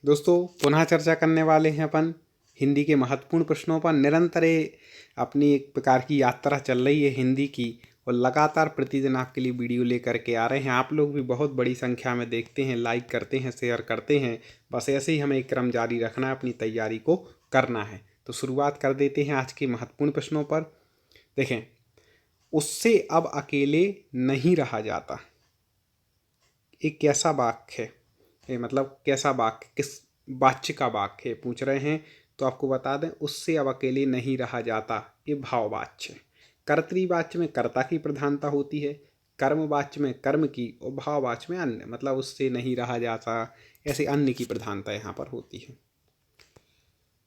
दोस्तों पुनः चर्चा करने वाले हैं अपन हिंदी के महत्वपूर्ण प्रश्नों पर। निरंतर अपनी एक प्रकार की यात्रा चल रही है हिंदी की, और लगातार प्रतिदिन आपके लिए वीडियो लेकर के आ रहे हैं। आप लोग भी बहुत बड़ी संख्या में देखते हैं, लाइक करते हैं, शेयर करते हैं। बस ऐसे ही हमें एक क्रम जारी रखना है, अपनी तैयारी को करना है। तो शुरुआत कर देते हैं आज के महत्वपूर्ण प्रश्नों पर। देखें, उससे अब अकेले नहीं रहा जाता, एक कैसा वाक्य है? ये मतलब कैसा वाक्य, किस वाच्य का वाक्य है पूछ रहे हैं। तो आपको बता दें, उससे अब अकेले नहीं रहा जाता, ये भाववाच्य है। कर्तृवाच्य में कर्ता की प्रधानता होती है, कर्मवाच्य में कर्म की, और भाववाच्य में अन्य, मतलब उससे नहीं रहा जाता, ऐसे अन्य की प्रधानता यहाँ पर होती है।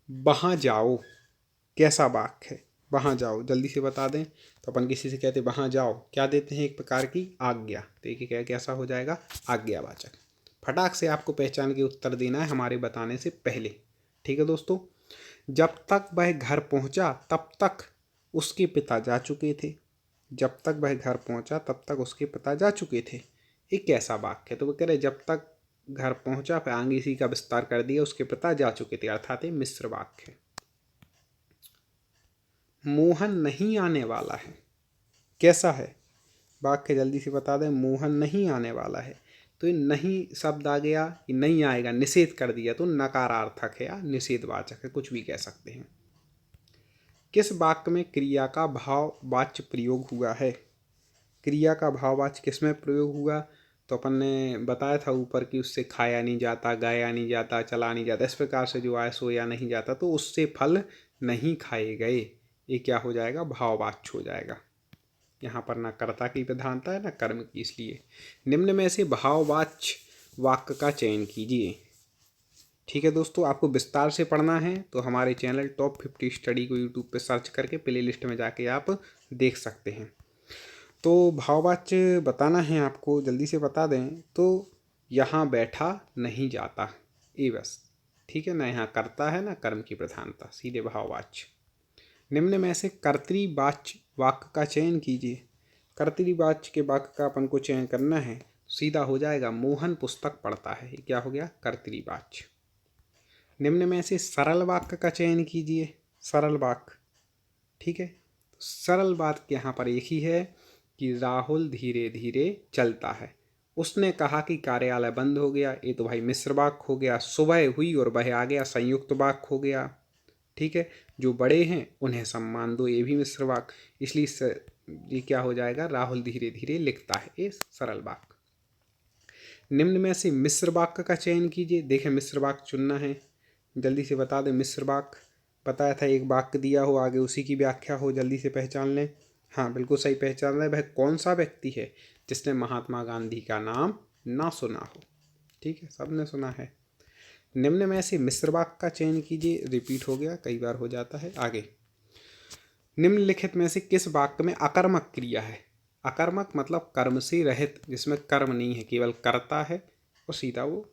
वहाँ जाओ कैसा वाक्य है? वहाँ जाओ जल्दी से बता दें। तो अपन किसी से कहते वहाँ जाओ, क्या देते हैं? एक प्रकार की आज्ञा। तो ये क्या कैसा हो जाएगा? आज्ञावाचक। फटाक से आपको पहचान के उत्तर देना है हमारे बताने से पहले, ठीक है दोस्तों। जब तक वह घर पहुंचा तब तक उसके पिता जा चुके थे। जब तक वह घर पहुंचा तब तक उसके पिता जा चुके थे, एक कैसा वाक्य है? तो वो कह रहे जब तक घर पहुंचा, फिर आगे इसी का विस्तार कर दिया, उसके पिता जा चुके थे, अर्थात मिश्र वाक्य। मोहन नहीं आने वाला है, कैसा है वाक्य? जल्दी से बता दें। मोहन नहीं आने वाला है, तो ये नहीं शब्द आ गया, ये नहीं आएगा, निषेध कर दिया, तो नकारार्थक है या निषेधवाचक है, कुछ भी कह सकते हैं। किस वाक्य में क्रिया का भाववाच्य प्रयोग हुआ है? क्रिया का भाववाच्य किस में प्रयोग हुआ? तो अपन ने बताया था ऊपर कि उससे खाया नहीं जाता, गाया नहीं जाता, चला नहीं जाता, इस प्रकार से जो आया सोया नहीं जाता, तो उससे फल नहीं खाए गए, ये क्या हो जाएगा? भाववाच्य हो जाएगा। यहाँ पर ना कर्ता की प्रधानता है ना कर्म की, इसलिए निम्न में से भाववाच्य वाक्य का चयन कीजिए। ठीक है दोस्तों, आपको विस्तार से पढ़ना है तो हमारे चैनल टॉप 50 स्टडी को यूट्यूब पे सर्च करके प्ले लिस्ट में जाके आप देख सकते हैं। तो भाववाच्य बताना है आपको, जल्दी से बता दें। तो यहाँ बैठा नहीं जाता, ये बस, ठीक है ना। यहाँ कर्ता है ना कर्म की प्रधानता, सीधे भाववाच्य। निम्न में से कर्तृवाच्य वाक्य का चयन कीजिए। कर्तृवाच्य के वाक्य का अपन को चयन करना है, सीधा हो जाएगा मोहन पुस्तक पढ़ता है, ये क्या हो गया? कर्तृवाच्य। निम्न में से सरल वाक्य का चयन कीजिए। सरल वाक्य, ठीक है। सरल वाक्य यहाँ पर एक ही है कि राहुल धीरे धीरे चलता है। उसने कहा कि कार्यालय बंद हो गया, ये तो भाई मिश्र वाक्य हो गया। सुबह हुई और वह आ गया, संयुक्त वाक्य हो गया, ठीक है। जो बड़े हैं उन्हें सम्मान दो, ये भी मिश्र वाक्य, इसलिए ये क्या हो जाएगा? राहुल धीरे धीरे लिखता है, ये सरल वाक्य। निम्न में से मिश्र वाक्य का चयन कीजिए। देखें, मिश्र वाक्य चुनना है, जल्दी से बता दें। मिश्र वाक्य बताया था, एक वाक्य दिया हो, आगे उसी की व्याख्या हो, जल्दी से पहचान लें। हाँ बिल्कुल सही पहचान रहे। वह कौन सा व्यक्ति है जिसने महात्मा गांधी का नाम ना सुना हो? ठीक है, सबने सुना है। निम्न में से मिश्र वाक्य का चयन कीजिए। रिपीट हो गया, कई बार हो जाता है। आगे, निम्नलिखित में से किस वाक्य में अकर्मक क्रिया है? अकर्मक मतलब कर्म से रहित, जिसमें कर्म नहीं है, केवल कर्ता है और सीधा वो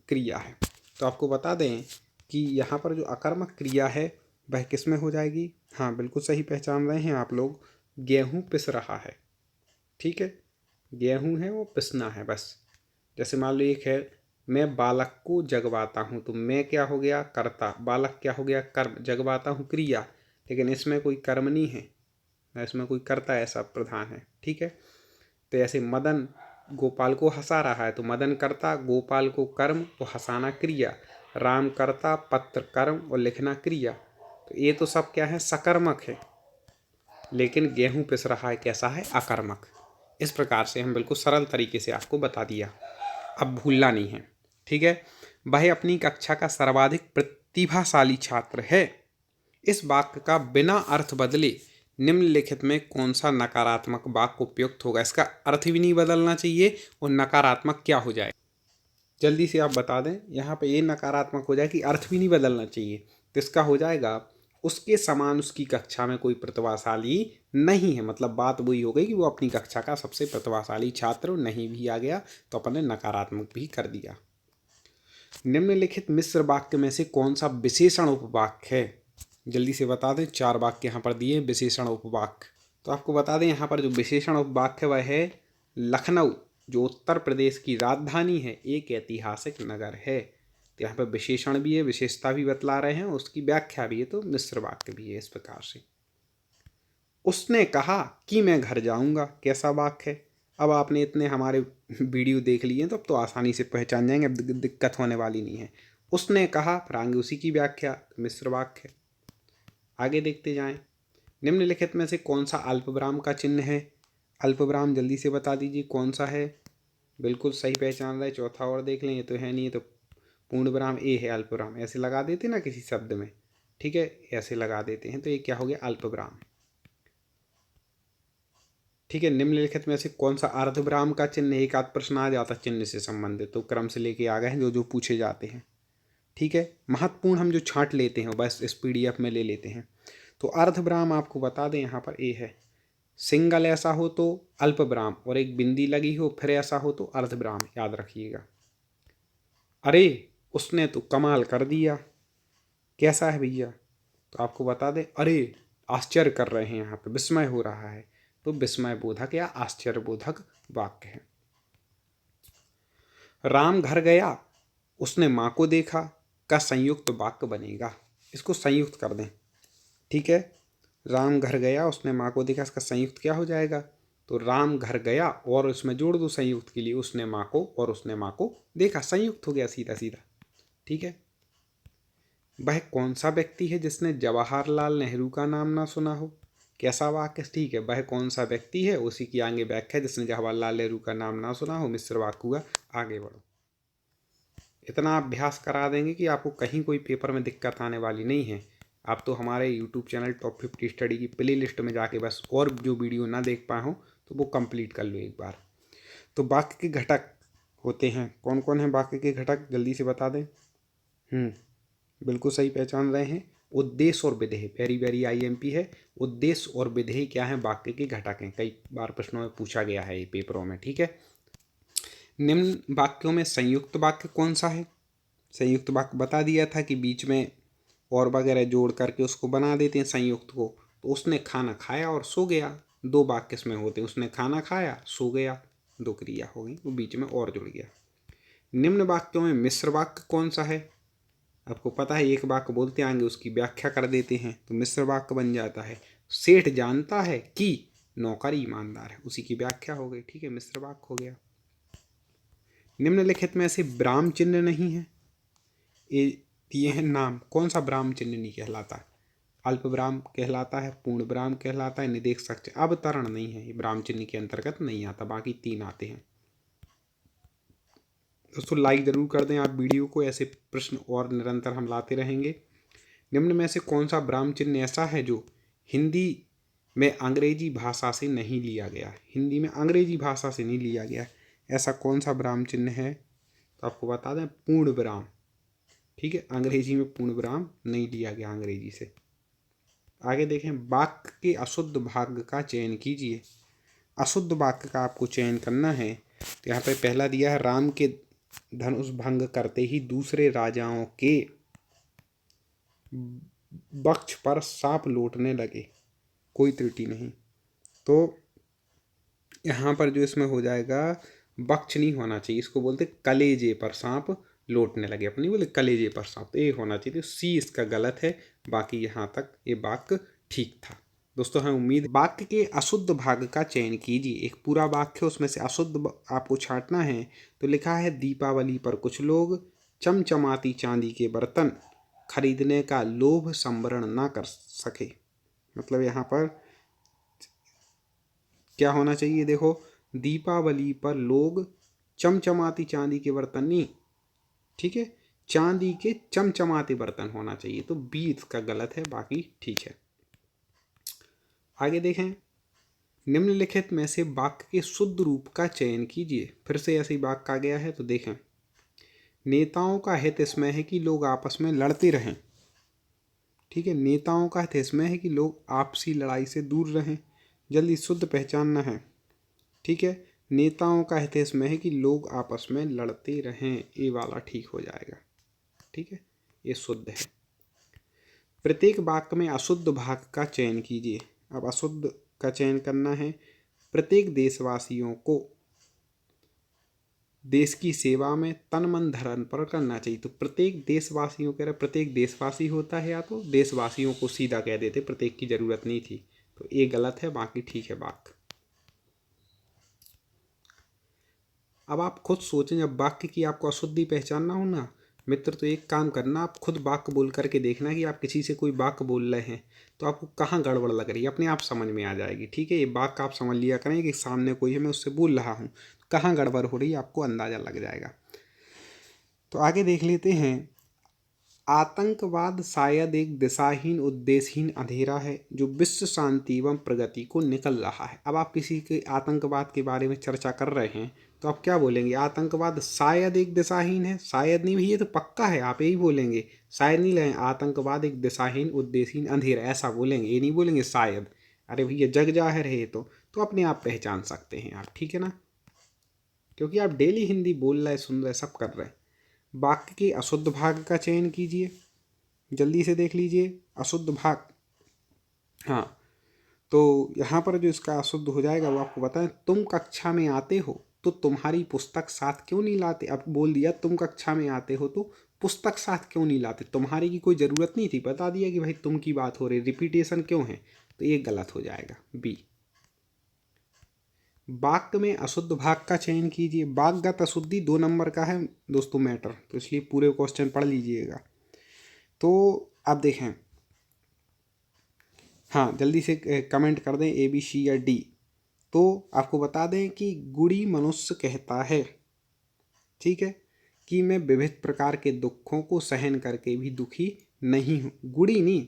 क्रिया है। तो आपको बता दें कि यहाँ पर जो अकर्मक क्रिया है वह किस में हो जाएगी? हाँ बिल्कुल सही पहचान रहे हैं आप लोग, गेहूँ पिस रहा है, ठीक है। गेहूँ है वो पिसना है बस। जैसे मान लो एक है, मैं बालक को जगवाता हूँ, तो मैं क्या हो गया? कर्ता, बालक क्या हो गया? कर्म, जगवाता हूँ क्रिया, लेकिन इसमें कोई कर्म नहीं है, इसमें कोई कर्ता ऐसा प्रधान है, ठीक है। तो ऐसे मदन गोपाल को हंसा रहा है, तो मदन कर्ता, गोपाल को कर्म और हंसाना क्रिया, राम कर्ता, पत्र कर्म और लिखना क्रिया। तो ये तो सब क्या है? सकर्मक है। लेकिन गेहूँ पिस रहा है कैसा है? अकर्मक। इस प्रकार से हम बिल्कुल सरल तरीके से आपको बता दिया, अब भूलना नहीं है, ठीक है। वह अपनी कक्षा का सर्वाधिक प्रतिभाशाली छात्र है। इस वाक्य का बिना अर्थ बदले निम्नलिखित में कौन सा नकारात्मक वाक्य उपयुक्त होगा? इसका अर्थ भी नहीं बदलना चाहिए और नकारात्मक क्या हो जाए? जल्दी से आप बता दें। यहाँ पे ये नकारात्मक हो जाए कि अर्थ भी नहीं बदलना चाहिए, तो इसका हो जाएगा उसके समान उसकी कक्षा में कोई प्रतिभाशाली नहीं है। मतलब बात वही हो गई कि वो अपनी कक्षा का सबसे प्रतिभाशाली छात्र नहीं भी आ गया, तो अपन ने नकारात्मक भी कर दिया। निम्नलिखित मिश्र वाक्य में से कौन सा विशेषण उपवाक्य है? जल्दी से बता दें। 4 वाक्य यहाँ पर दिए विशेषण उपवाक्य। तो आपको बता दें यहाँ पर जो विशेषण उपवाक्य वह है लखनऊ, जो उत्तर प्रदेश की राजधानी है, एक ऐतिहासिक नगर है। तो यहाँ पर विशेषण भी है, विशेषता भी बतला रहे हैं, उसकी व्याख्या भी है, तो मिश्र वाक्य भी है इस प्रकार से। उसने कहा कि मैं घर जाऊंगा, कैसा वाक्य है। अब आपने इतने हमारे वीडियो देख लिए तो अब तो आसानी से पहचान जाएंगे, अब दिक्कत होने वाली नहीं है। उसने कहा, फिर आगे उसी की व्याख्या, मिश्र वाक्य है। आगे देखते जाएं। निम्नलिखित में से कौन सा अल्पविराम का चिन्ह है? अल्पविराम जल्दी से बता दीजिए कौन सा है। बिल्कुल सही पहचान रहे। चौथा और देख लें, ये तो है नहीं, ये तो पूर्ण विराम ए है। अल्पविराम ऐसे लगा देते ना किसी शब्द में, ठीक है, ऐसे लगा देते हैं, तो ये क्या हो गया? अल्पविराम। ठीक है। निम्नलिखित में से कौन सा अर्धविराम का चिन्ह? एक आध प्रश्न आ जाता चिन्ह से संबंधित, तो क्रम से लेके आ गए हैं जो जो पूछे जाते हैं। ठीक है। महत्वपूर्ण हम जो छांट लेते हैं बस इस PDF में ले लेते हैं। तो अर्धविराम आपको बता दें, यहाँ पर ए है। सिंगल ऐसा हो तो अल्पविराम, और एक बिंदी लगी हो फिर ऐसा हो तो अर्धविराम, याद रखिएगा। अरे उसने तो कमाल कर दिया, कैसा है भैया? तो आपको बता दें, अरे आश्चर्य कर रहे हैं, यहाँ पे विस्मय हो रहा है, तो विस्मय बोधक या आश्चर्य बोधक वाक्य है। राम घर गया, उसने माँ को देखा का संयुक्त वाक्य बनेगा। इसको संयुक्त कर दें। ठीक है। राम घर गया, उसने माँ को देखा, इसका संयुक्त क्या हो जाएगा? तो राम घर गया और उसमें जोड़ दो संयुक्त के लिए, उसने माँ को और उसने माँ को देखा, संयुक्त हो गया सीधा सीधा। ठीक है। वह कौन सा व्यक्ति है जिसने जवाहरलाल नेहरू का नाम ना सुना हो? कैसा वाक्य? ठीक है। वह कौन सा व्यक्ति है, उसी की आगे व्याख्या, जिसने जवाहरलाल नेहरू का नाम ना सुना हो, मिश्र वाक्य हुआ। आगे बढ़ो। इतना अभ्यास करा देंगे कि आपको कहीं कोई पेपर में दिक्कत आने वाली नहीं है। आप तो हमारे यूट्यूब चैनल टॉप 50 स्टडी की प्ले लिस्ट में जाके बस और जो वीडियो ना देख पाए हो तो वो कंप्लीट कर लो एक बार। तो वाक्य के घटक होते हैं, कौन कौन है वाक्य के घटक? जल्दी से बता दें। बिल्कुल सही पहचान रहे हैं। उद्देश्य और विधेय, वेरी वेरी IMP है। उद्देश्य और विधेय क्या है? वाक्य के घटक हैं। कई बार प्रश्नों में पूछा गया है ये पेपरों में। ठीक है। निम्न वाक्यों में संयुक्त वाक्य कौन सा है? संयुक्त वाक्य बता दिया था कि बीच में और वगैरह जोड़ करके उसको बना देते हैं संयुक्त को। तो उसने खाना खाया और सो गया, दो वाक्य इसमें होते हैं। उसने खाना खाया, सो गया, दो क्रिया हो गई, वो बीच में और जुड़ गया। निम्न वाक्यों में मिश्र वाक्य कौन सा है? आपको पता है, एक वाक्य बोलते आएंगे उसकी व्याख्या कर देते हैं तो मिश्र वाक्य बन जाता है। सेठ जानता है कि नौकर ईमानदार है, उसी की व्याख्या हो गई। ठीक है, मिश्र वाक्य हो गया। निम्नलिखित में से विराम चिन्ह नहीं है, ये है नाम। कौन सा विराम चिन्ह नहीं कहलाता? अल्प विराम कहलाता है, पूर्ण विराम कहलाता है, निदेश सक्ष अवतरण नहीं है, ये विराम चिन्ह के अंतर्गत नहीं आता। बाकी तीन आते हैं। दोस्तों लाइक जरूर कर दें आप वीडियो को, ऐसे प्रश्न और निरंतर हम लाते रहेंगे। निम्न में से कौन सा विराम चिन्ह ऐसा है जो हिंदी में अंग्रेजी भाषा से नहीं लिया गया? हिंदी में अंग्रेजी भाषा से नहीं लिया गया, ऐसा कौन सा विराम चिन्ह है? तो आपको बता दें, पूर्ण विराम। ठीक है, अंग्रेजी में पूर्ण विराम नहीं लिया गया अंग्रेजी से। आगे देखें, वाक्य के अशुद्ध भाग का चयन कीजिए। अशुद्ध वाक्य का आपको चयन करना है। तो यहाँ पे पहला दिया है, राम के धनुष भंग करते ही दूसरे राजाओं के वक्ष पर सांप लौटने लगे, कोई त्रुटि नहीं। तो यहाँ पर जो इसमें हो जाएगा, वक्ष नहीं होना चाहिए, इसको बोलते कलेजे पर सांप लौटने लगे, अपनी बोले कलेजे पर सांप, तो ये होना चाहिए। तो सी इसका गलत है, बाकी यहाँ तक ये वाक्य ठीक था। दोस्तों हमें उम्मीद। वाक्य के अशुद्ध भाग का चयन कीजिए। एक पूरा वाक्य, उसमें से अशुद्ध आपको छांटना है। तो लिखा है, दीपावली पर कुछ लोग चमचमाती चांदी के बर्तन खरीदने का लोभ संवरण ना कर सके। मतलब यहाँ पर क्या होना चाहिए? देखो, दीपावली पर लोग चमचमाती चांदी के बर्तन नहीं, ठीक है, चांदी के चमचमाते बर्तन होना चाहिए। तो बी इसका गलत है, बाकी ठीक है। आगे देखें, निम्नलिखित में से वाक्य के शुद्ध रूप का चयन कीजिए। फिर से ऐसे ही वाक्य आ गया है, तो देखें, नेताओं का हित इसमें है कि लोग आपस में लड़ते रहें। ठीक है, नेताओं का हित इसमें है कि लोग आपसी लड़ाई से दूर रहें। जल्दी शुद्ध पहचानना है। ठीक है, नेताओं का हित इसमें है कि लोग आपस में लड़ते रहें, ये वाला ठीक हो जाएगा। ठीक है, ये शुद्ध है। प्रत्येक वाक्य में अशुद्ध भाग का चयन कीजिए। अब अशुद्ध का चयन करना है। प्रत्येक देशवासियों को देश की सेवा में तन मन धन पर करना चाहिए। तो प्रत्येक देशवासियों कह रहे, प्रत्येक देशवासी होता है, या तो देशवासियों को सीधा कह देते, प्रत्येक की जरूरत नहीं थी। तो ये गलत है, बाकी ठीक है वाक्य। अब आप खुद सोचें, जब वाक्य की आपको अशुद्धि पहचानना हो ना मित्र, तो एक काम करना, आप खुद वाक्य बोल करके देखना कि आप किसी से कोई वाक्य बोल रहे हैं तो आपको कहाँ गड़बड़ लग रही है, अपने आप समझ में आ जाएगी। ठीक है, ये वाक्य आप समझ लिया करें कि सामने कोई है, मैं उससे बोल रहा हूँ, कहाँ गड़बड़ हो रही है आपको अंदाज़ा लग जाएगा। तो आगे देख लेते हैं। आतंकवाद शायद एक दिशाहीन उद्देश्यहीन अंधेरा है जो विश्व शांति एवं प्रगति को निकल रहा है। अब आप किसी के आतंकवाद के बारे में चर्चा कर रहे हैं तो आप क्या बोलेंगे, आतंकवाद शायद एक दिशाहीन है, शायद नहीं भैया, तो पक्का है, आप यही बोलेंगे। शायद नहीं लें, आतंकवाद एक दिशाहीन उद्देश्यहीन अंधेरा, ऐसा बोलेंगे, ये नहीं बोलेंगे शायद। अरे भैया जग जाहिर है ये तो अपने आप पहचान सकते हैं आप, ठीक है ना, क्योंकि आप डेली हिंदी बोल रहे, सुन रहे, सब कर रहे हैं। वाक्य के अशुद्ध भाग का चयन कीजिए, जल्दी से देख लीजिए अशुद्ध भाग। हाँ, तो यहाँ पर जो इसका अशुद्ध हो जाएगा वो आपको बताएं। तुम कक्षा में आते हो तो तुम्हारी पुस्तक साथ क्यों नहीं लाते। अब बोल दिया तुम कक्षा में आते हो तो पुस्तक साथ क्यों नहीं लाते, तुम्हारी की कोई ज़रूरत नहीं थी, बता दिया कि भाई तुम की बात हो रही, रिपीटेशन क्यों है, तो ये गलत हो जाएगा बी। वाक्य में अशुद्ध भाग का चयन कीजिए। वाक्यगत अशुद्धि 2 नंबर का है दोस्तों मैटर, तो इसलिए पूरे क्वेश्चन पढ़ लीजिएगा। तो अब देखें, हाँ जल्दी से कमेंट कर दें ए बी सी या डी। तो आपको बता दें कि गुड़ी मनुष्य कहता है, ठीक है, कि मैं विविध प्रकार के दुखों को सहन करके भी दुखी नहीं हूँ, गुड़ी नहीं।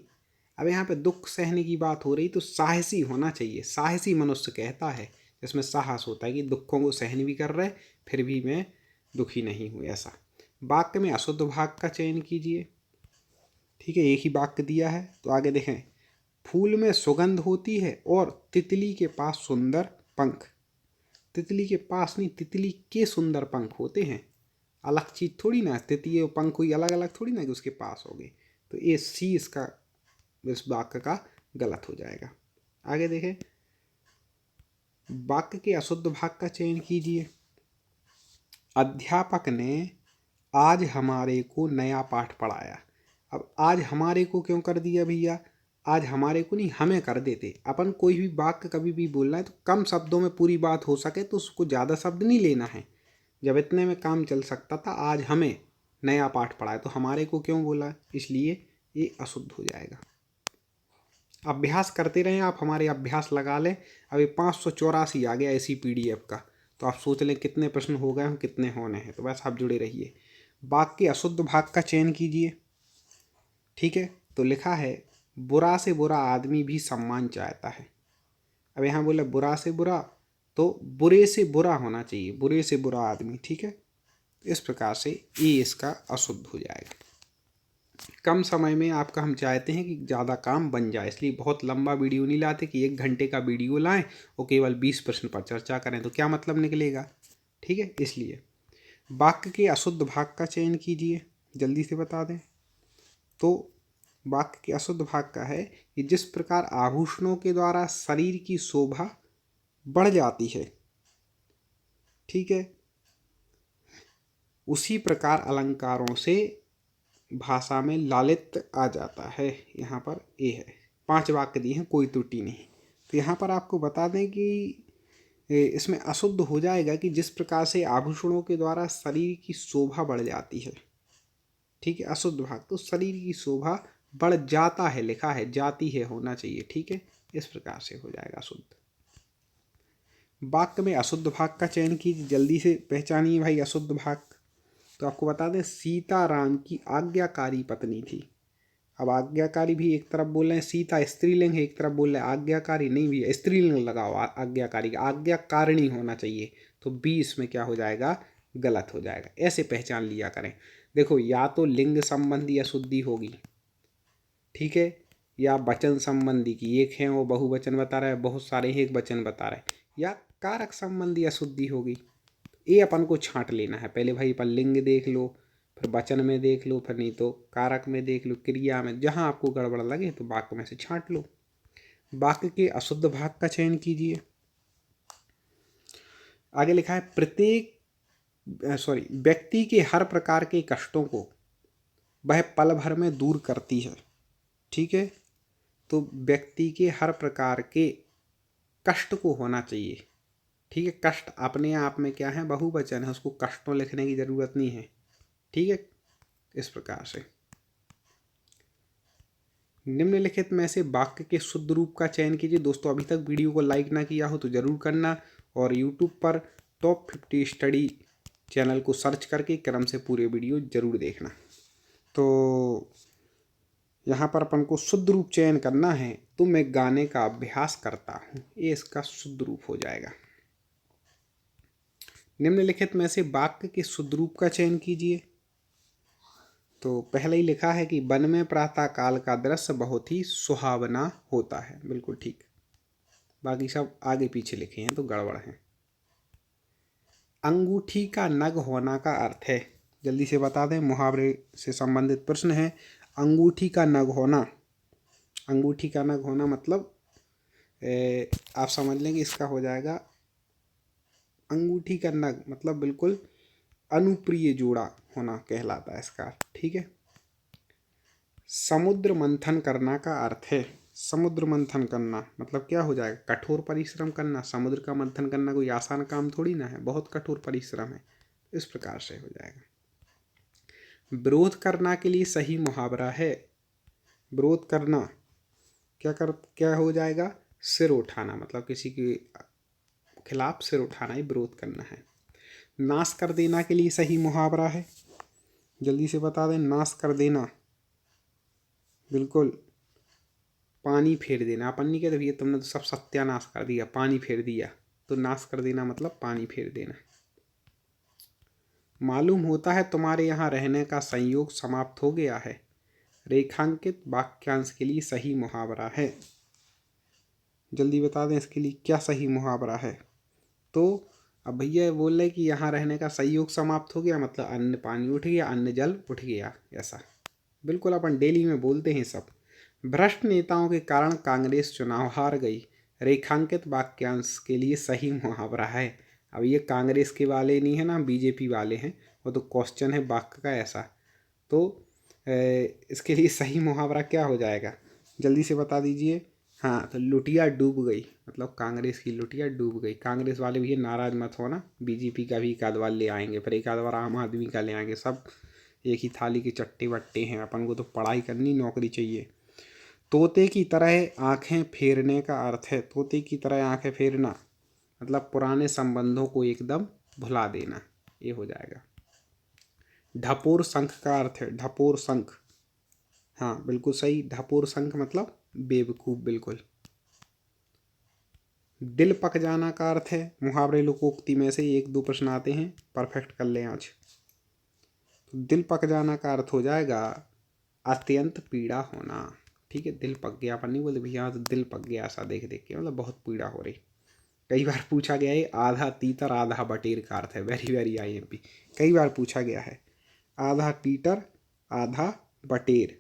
अब यहाँ पे दुख सहने की बात हो रही तो साहसी होना चाहिए, साहसी मनुष्य कहता है, जिसमें साहस होता है कि दुखों को सहन भी कर रहे फिर भी मैं दुखी नहीं हूँ, ऐसा। वाक्य में अशुद्ध भाग का चयन कीजिए, ठीक है, एक ही वाक्य दिया है। तो आगे देखें, फूल में सुगंध होती है और तितली के पास सुंदर पंख। तितली के पास नहीं, तितली के सुंदर पंख होते हैं, अलग चीज थोड़ी ना, तितली और पंख कोई अलग अलग थोड़ी ना कि उसके पास हो गए। तो ये सी इसका इस वाक्य का गलत हो जाएगा। आगे देखें, वाक्य के अशुद्ध भाग का चयन कीजिए। अध्यापक ने आज हमारे को नया पाठ पढ़ाया। अब आज हमारे को क्यों कर दिया भैया, आज हमारे को नहीं, हमें कर देते। अपन कोई भी वाक्य कभी भी बोलना है तो कम शब्दों में पूरी बात हो सके तो उसको ज़्यादा शब्द नहीं लेना है, जब इतने में काम चल सकता था। आज हमें नया पाठ पढ़ाया तो हमारे को क्यों बोला, इसलिए ये अशुद्ध हो जाएगा। अभ्यास करते रहें आप, हमारे अभ्यास लगा लें। अभी 584 आ गया इसी PDF का, तो आप सोच लें कितने प्रश्न हो गए हैं, कितने होने हैं, तो बस आप जुड़े रहिए। वाक्य के अशुद्ध भाग का चयन कीजिए, ठीक है। तो लिखा है बुरा से बुरा आदमी भी सम्मान चाहता है। अब यहाँ बोला बुरा से बुरा, तो बुरे से बुरा होना चाहिए, बुरे से बुरा आदमी, ठीक है। इस प्रकार से ये इसका अशुद्ध हो जाएगा। कम समय में आपका हम चाहते हैं कि ज़्यादा काम बन जाए, इसलिए बहुत लंबा वीडियो नहीं लाते कि 1 घंटे का वीडियो लाएं और केवल 20 प्रश्न पर चर्चा करें, तो क्या मतलब निकलेगा, ठीक है। इसलिए वाक्य के अशुद्ध भाग का चयन कीजिए, जल्दी से बता दें। तो वाक्य के अशुद्ध भाग का है कि जिस प्रकार आभूषणों के द्वारा शरीर की शोभा बढ़ जाती है, ठीक है, उसी प्रकार अलंकारों से भाषा में लालित्य आ जाता है। यहाँ पर ये है, 5 वाक्य दिए हैं, कोई त्रुटि नहीं। तो यहाँ पर आपको बता दें कि इसमें अशुद्ध हो जाएगा कि जिस प्रकार से आभूषणों के द्वारा शरीर की शोभा बढ़ जाती है, ठीक है। अशुद्ध भाग तो शरीर की शोभा बढ़ जाता है, लिखा है जाती है होना चाहिए, ठीक है। इस प्रकार से हो जाएगा अशुद्ध। वाक्य में अशुद्ध भाग का चयन कीजिए, जल्दी से पहचानिए भाई अशुद्ध भाग। तो आपको बता दें सीताराम की आज्ञाकारी पत्नी थी। अब आज्ञाकारी भी एक तरफ बोल रहे हैं, सीता स्त्रीलिंग है, एक तरफ बोल रहे हैं आज्ञाकारी, नहीं भी स्त्रीलिंग लगाओ, आज्ञाकारी का आज्ञाकारिणी होना चाहिए। तो बी इसमें क्या हो जाएगा, गलत हो जाएगा। ऐसे पहचान लिया करें। देखो या तो लिंग संबंधी अशुद्धि होगी, ठीक है, या वचन संबंधी की एक है वो बहुवचन बता रहा है, बहुत सारे हैं एक वचन बता रहा है, या कारक संबंधी अशुद्धि होगी। ये अपन को छांट लेना है पहले भाई, अपन लिंग देख लो, फिर वचन में देख लो, फिर नहीं तो कारक में देख लो, क्रिया में, जहाँ आपको गड़बड़ लगे तो वाक्य में से छांट लो। वाक्य के अशुद्ध भाग का चयन कीजिए। आगे लिखा है प्रत्येक व्यक्ति के हर प्रकार के कष्टों को वह पल भर में दूर करती है। ठीक है, तो व्यक्ति के हर प्रकार के कष्ट को होना चाहिए। ठीक है, कष्ट अपने आप में क्या है, बहुवचन है, उसको कष्टों लिखने की जरूरत नहीं है। ठीक है, इस प्रकार से निम्नलिखित में से वाक्य के शुद्ध रूप का चयन कीजिए। दोस्तों अभी तक वीडियो को लाइक ना किया हो तो जरूर करना, और यूट्यूब पर टॉप 50 स्टडी चैनल को सर्च करके क्रम से पूरे वीडियो जरूर देखना। तो यहाँ पर अपन को शुद्ध रूप चयन करना है, तो मैं गाने का अभ्यास करता हूँ, ये इसका शुद्ध रूप हो जाएगा। निम्नलिखित में से वाक्य के शुद्ध रूप का चयन कीजिए। तो पहले ही लिखा है कि वन में प्रातः काल का दृश्य बहुत ही सुहावना होता है, बिल्कुल ठीक। बाकी सब आगे पीछे लिखे हैं तो गड़बड़ है। अंगूठी का नग होना का अर्थ है, जल्दी से बता दें, मुहावरे से संबंधित प्रश्न है। अंगूठी का नग होना, अंगूठी का नग होना मतलब आप समझ लें कि इसका हो जाएगा, अंगूठी का नग मतलब बिल्कुल अनुप्रिय जोड़ा होना कहलाता है इसका। ठीक है, समुद्र मंथन करना का अर्थ है, समुद्र मंथन करना मतलब क्या हो जाएगा, कठोर परिश्रम करना। समुद्र का मंथन करना कोई आसान काम थोड़ी ना है, बहुत कठोर परिश्रम है। इस प्रकार से हो जाएगा। विरोध करना के लिए सही मुहावरा है, विरोध करना क्या हो जाएगा, सिर उठाना, मतलब किसी के खिलाफ सिर उठाना ही विरोध करना है। नाश कर देना के लिए सही मुहावरा है, जल्दी से बता दें। नाश कर देना बिल्कुल पानी फेर देना, अपन नहीं कहते भैया तुमने तो सब सत्यानाश कर दिया, पानी फेर दिया, तो नाश कर देना मतलब पानी फेर देना। मालूम होता है तुम्हारे यहाँ रहने का संयोग समाप्त हो गया है, रेखांकित वाक्यांश के लिए सही मुहावरा है। जल्दी बता दें इसके लिए क्या सही मुहावरा है। तो अब भैया बोल रहे कि यहाँ रहने का संयोग समाप्त हो गया मतलब अन्न पानी उठ गया, अन्न जल उठ गया, ऐसा बिल्कुल अपन डेली में बोलते हैं सब। भ्रष्ट नेताओं के कारण कांग्रेस चुनाव हार गई, रेखांकित वाक्यांश के लिए सही मुहावरा है। अब ये कांग्रेस के वाले नहीं है ना, बीजेपी वाले हैं, वो तो क्वेश्चन है वाक्य का ऐसा। तो इसके लिए सही मुहावरा क्या हो जाएगा, जल्दी से बता दीजिए। हाँ, तो लुटिया डूब गई मतलब कांग्रेस की लुटिया डूब गई। कांग्रेस वाले भी नाराज मत होना, बीजेपी का भी एक आध बार ले आएंगे, फिर एक आध बार आम आदमी का ले आएंगे, सब एक ही थाली के चट्टे बट्टे हैं। अपन को तो पढ़ाई करनी, नौकरी चाहिए। तोते की तरह आंखें फेरने का अर्थ है, तोते की तरह आंखें फेरना मतलब पुराने संबंधों को एकदम भुला देना, ये हो जाएगा। ढपोर शंख का अर्थ है, ढपोर शंख, हाँ बिल्कुल सही, ढपोर शंख मतलब बेवकूफ, बिल्कुल। दिल पक जाना का अर्थ है, मुहावरे लोकोक्ति में से एक दो प्रश्न आते हैं, परफेक्ट कर लें आज। तो दिल पक जाना का अर्थ हो जाएगा अत्यंत पीड़ा होना। ठीक है, दिल पक गया, अपन नहीं बोलते भैया तो दिल पक गया ऐसा देख देख के, मतलब बहुत पीड़ा हो रही। कई बार पूछा गया है, आधा तीतर आधा बटेर का अर्थ है, वेरी वेरी IMP, कई बार पूछा गया है। आधा तीतर आधा बटेर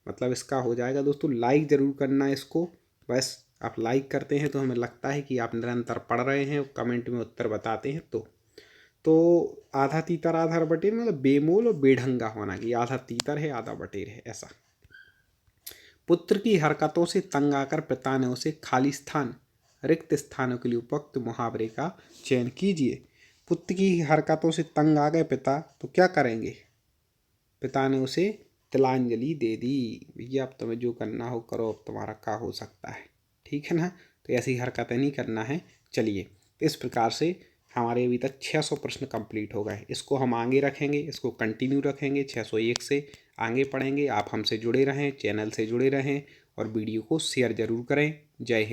मतलब इसका हो जाएगा। दोस्तों लाइक ज़रूर करना इसको, बस आप लाइक करते हैं तो हमें लगता है कि आप निरंतर पढ़ रहे हैं, कमेंट में उत्तर बताते हैं। तो आधा तीतर आधा बटेर मतलब बेमोल और बेढंगा होना, कि आधा तीतर है आधा बटेर है, ऐसा। पुत्र की हरकतों से तंग आकर पिता ने उसे खाली स्थान रिक्त स्थानों के लिए उपयुक्त मुहावरे का चयन कीजिए। पुत्र की हरकतों से तंग आ गए पिता तो क्या करेंगे, पिता ने उसे तिलांजलि दे दी, भैया अब तुम्हें जो करना हो करो, अब तुम्हारा क्या हो सकता है। ठीक है ना, तो ऐसी हरकतें नहीं करना है। चलिए, इस प्रकार से हमारे अभी तक 600 प्रश्न कंप्लीट हो गए। इसको हम आगे रखेंगे, इसको कंटिन्यू रखेंगे, 601 से आगे पढ़ेंगे। आप हमसे जुड़े रहें, चैनल से जुड़े रहें और वीडियो को शेयर ज़रूर करें। जय हिंद।